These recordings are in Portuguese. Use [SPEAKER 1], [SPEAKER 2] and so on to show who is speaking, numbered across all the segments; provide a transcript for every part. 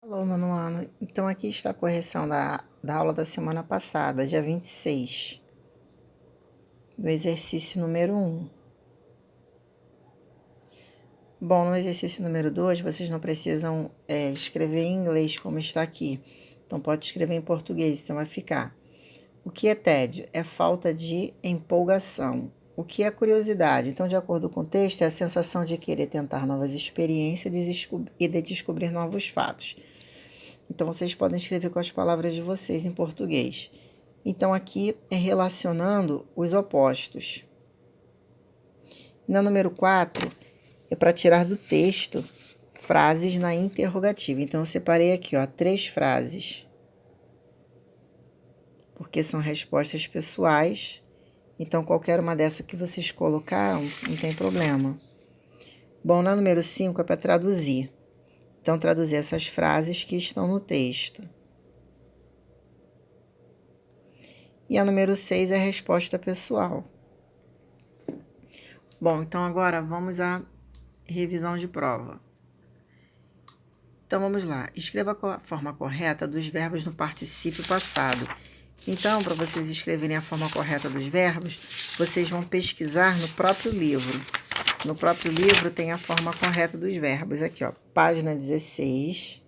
[SPEAKER 1] Alô, nono ano. Então, aqui está a correção da aula da semana passada, dia 26, do exercício número 1. Bom, no exercício número 2, vocês não precisam escrever em inglês como está aqui. Então, pode escrever em português, então vai ficar. O que é tédio? É falta de empolgação. O que é curiosidade? Então, de acordo com o texto, é a sensação de querer tentar novas experiências e de descobrir novos fatos. Então, vocês podem escrever com as palavras de vocês em português. Então, aqui é relacionando os opostos. Na número 4, é para tirar do texto frases na interrogativa. Então, eu separei aqui, 3 frases. Porque são respostas pessoais. Então, qualquer uma dessas que vocês colocaram, não tem problema. Bom, na número 5 é para traduzir. Então, traduzir essas frases que estão no texto. E a número 6 é a resposta pessoal. Bom, então agora vamos à revisão de prova. Então vamos lá. Escreva a forma correta dos verbos no particípio passado. Então, para vocês escreverem a forma correta dos verbos, vocês vão pesquisar no próprio livro. No próprio livro tem a forma correta dos verbos. Aqui, página 16.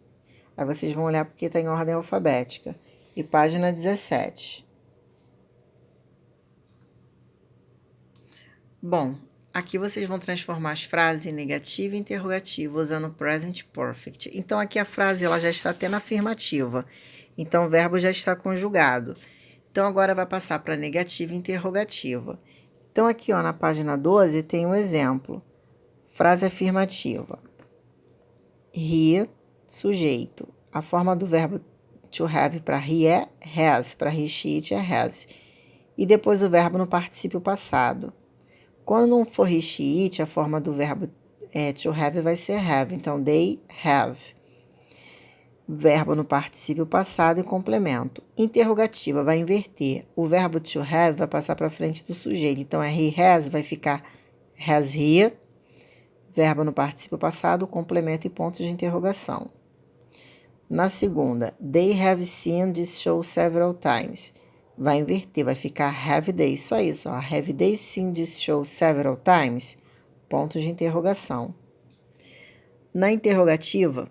[SPEAKER 1] Aí vocês vão olhar porque está em ordem alfabética. E página 17. Bom, aqui vocês vão transformar as frases em negativa e interrogativa usando o present perfect. Então, aqui a frase ela já está até na afirmativa. Então, o verbo já está conjugado. Então, agora vai passar para negativa e interrogativa. Então, aqui na página 12 tem um exemplo. Frase afirmativa. He, sujeito. A forma do verbo to have para he é has. Para he, she, it é has. E depois o verbo no particípio passado. Quando não for he, she, it, a forma do verbo to have vai ser have. Então, they have. Verbo no particípio passado e complemento. Interrogativa vai inverter. O verbo to have vai passar para frente do sujeito. Então, he has vai ficar has he. Verbo no particípio passado, complemento e pontos de interrogação. Na segunda, they have seen this show several times. Vai inverter, vai ficar have they, só isso, have they seen this show several times? Pontos de interrogação. Na interrogativa,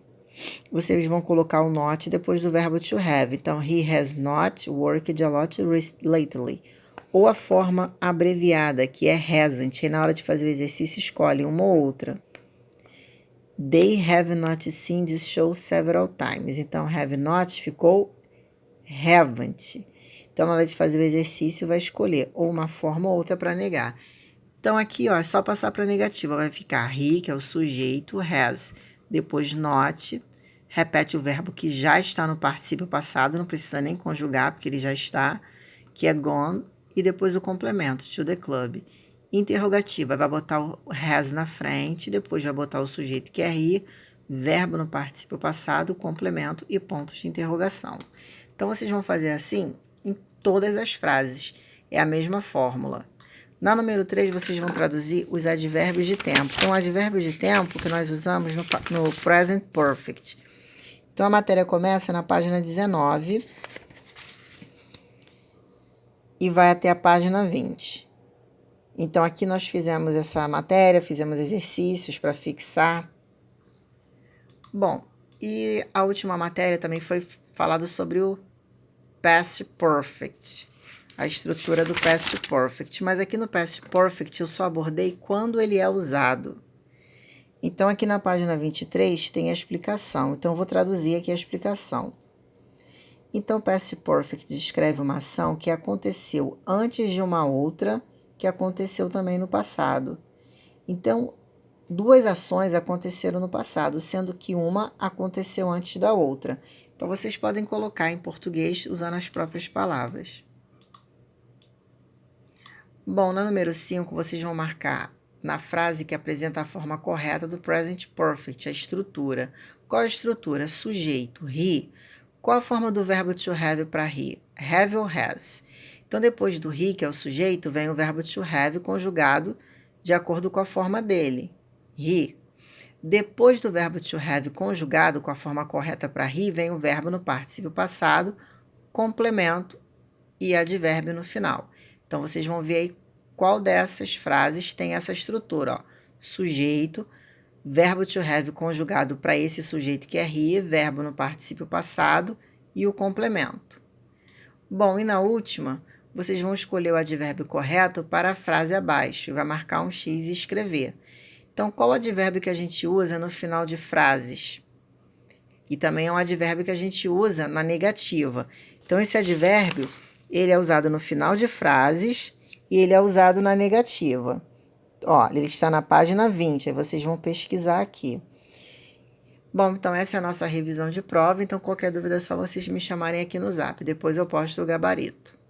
[SPEAKER 1] vocês vão colocar o not depois do verbo to have. Então, he has not worked a lot lately. Ou a forma abreviada, que é hasn't. E na hora de fazer o exercício, escolhe uma ou outra. They have not seen this show several times. Então, have not ficou haven't. Então, na hora de fazer o exercício, vai escolher ou uma forma ou outra para negar. Então, aqui, é só passar para a negativa. Vai ficar he, que é o sujeito, has. Depois, not. Repete o verbo que já está no particípio passado. Não precisa nem conjugar, porque ele já está. Que é gone. E depois o complemento, to the club. Interrogativa, vai botar o has na frente. Depois vai botar o sujeito, que é he. Verbo no particípio passado, complemento e pontos de interrogação. Então, vocês vão fazer assim em todas as frases. É a mesma fórmula. Na número 3, vocês vão traduzir os advérbios de tempo. Então, advérbios de tempo que nós usamos no present perfect. Então, a matéria começa na página 19 e vai até a página 20. Então, aqui nós fizemos essa matéria, fizemos exercícios para fixar. Bom, e a última matéria também foi falado sobre o past perfect. A estrutura do past perfect. Mas aqui no past perfect eu só abordei quando ele é usado. Então, aqui na página 23 tem a explicação. Então, eu vou traduzir aqui a explicação. Então, past perfect descreve uma ação que aconteceu antes de uma outra que aconteceu também no passado. Então, duas ações aconteceram no passado, sendo que uma aconteceu antes da outra. Então, vocês podem colocar em português usando as próprias palavras. Bom, na número 5, vocês vão marcar na frase que apresenta a forma correta do present perfect, a estrutura. Qual a estrutura? Sujeito, he. Qual a forma do verbo to have para he? Have ou has? Então, depois do he, que é o sujeito, vem o verbo to have conjugado de acordo com a forma dele. He. Depois do verbo to have conjugado com a forma correta para he, vem o verbo no particípio passado, complemento e advérbio no final. Então, vocês vão ver aí qual dessas frases tem essa estrutura, ó. Sujeito, verbo to have conjugado para esse sujeito que é he, verbo no particípio passado e o complemento. Bom, e na última, vocês vão escolher o advérbio correto para a frase abaixo, vai marcar um X e escrever. Então, qual advérbio que a gente usa no final de frases? E também é um advérbio que a gente usa na negativa. Então, esse advérbio, ele é usado no final de frases e ele é usado na negativa. Ó, ele está na página 20, aí vocês vão pesquisar aqui. Bom, então essa é a nossa revisão de prova, então qualquer dúvida é só vocês me chamarem aqui no Zap, depois eu posto o gabarito.